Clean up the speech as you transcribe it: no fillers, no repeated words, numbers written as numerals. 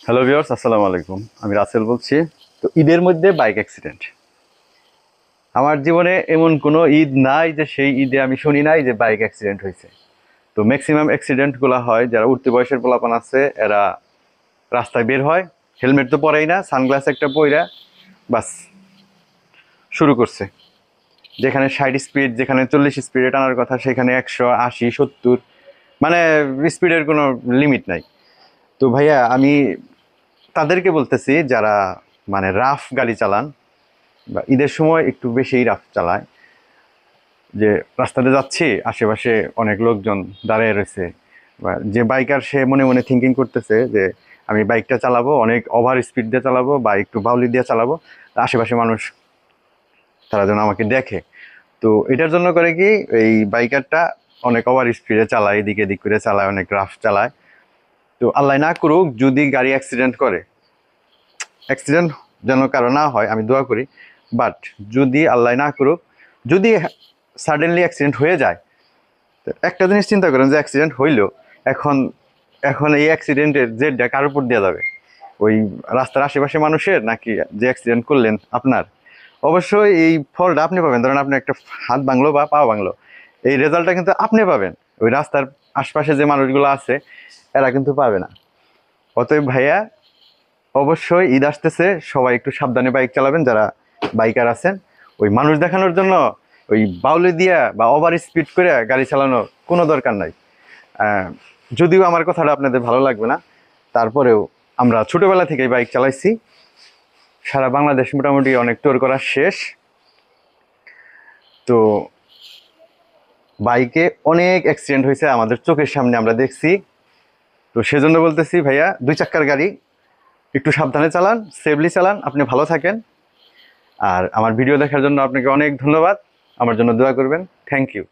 Hello viewers, আসসালামু আলাইকুম। আমি রাসেল বলছি। তো ঈদের মধ্যে বাইক অ্যাক্সিডেন্ট। আমার জীবনে এমন কোনো ঈদ নাই যে সেই ঈদে আমি শুনি নাই যে বাইক অ্যাক্সিডেন্ট হয়েছে। তো ম্যাক্সিমাম অ্যাক্সিডেন্টগুলো হয় যারা উঠতি বয়সের পোলাপান আছে, এরা রাস্তায় বের হয়, হেলমেট তো পরেই না, সানগ্লাস একটা পইরা বাস শুরু করছে। যেখানে 60 স্পিড, যেখানে 40 স্পিডে টানার কথা, সেখানে 180, 70, মানে স্পিডের কোনো লিমিট নাই। তো ভাইয়া, আমি তাদেরকে বলতেছি যারা মানে রাফ গাড়ি চালান বা ঈদের সময় একটু বেশিই রাফ চালায়, যে রাস্তাতে যাচ্ছি, আশেপাশে অনেক লোকজন দাঁড়িয়ে রয়েছে, বা যে বাইকার সে মনে মনে থিঙ্কিং করতেছে যে আমি বাইকটা চালাবো, অনেক ওভার স্পিড দিয়ে চালাবো বা একটু বাউলি দিয়ে চালাবো, আশেপাশে মানুষ তারা যেন আমাকে দেখে। তো এটার জন্য করে কি, এই বাইকারটা অনেক ওভার স্পিডে চালায়, এদিকে এদিক করে চালায়, অনেক রাফ চালায়। তো আল্লাহ না করুক যদি গাড়ি অ্যাক্সিডেন্ট করে, অ্যাক্সিডেন্ট যেন কারো না হয় আমি দোয়া করি। বাট যদি আল্লাহ না করুক, যদি সাডেনলি অ্যাক্সিডেন্ট হয়ে যায়, তো একটা জিনিস চিন্তা করেন যে অ্যাক্সিডেন্ট হইলো, এখন এখন এই অ্যাক্সিডেন্টের জেরটা কার উপর দেওয়া যাবে? ওই রাস্তার আশেপাশে মানুষের, নাকি যে অ্যাক্সিডেন্ট করলেন আপনার? অবশ্যই এই ফলটা আপনি পাবেন। ধরেন আপনি একটা হাত ভাঙলো বা পা ভাঙলো, এই রেজাল্টটা কিন্তু আপনি পাবেন, ওই রাস্তার আশপাশে যে মানুষগুলো আছে এরা কিন্তু পাবে না। অতএব ভাইয়া, অবশ্যই ঈদ আসতেছে, সবাই একটু সাবধানে বাইক চালাবেন যারা বাইকার আছেন। ওই মানুষ দেখানোর জন্য ওই বাউলি দিয়া বা ওভার স্পিড করে গাড়ি চালানোর কোনো দরকার নাই। আহ, যদিও আমার কথাটা আপনাদের ভালো লাগবে না, তারপরেও আমরা ছোটবেলা থেকেই বাইক চালাইছি, সারা বাংলাদেশ মোটামুটি অনেক ট্যুর করা শেষ। তো বাইকে অনেক অ্যাক্সিডেন্ট হয়েছে, আমাদের চোখের সামনে আমরা দেখছি। তো সেজন্য বলতেছি ভাইয়া, 2 চাক্কার গাড়ি একটু সাবধানে চালান, সেফলি চালান, আপনি ভালো থাকেন। আর আমার ভিডিও দেখার জন্য আপনাকে অনেক ধন্যবাদ। আমার জন্য দোয়া করবেন। Thank you.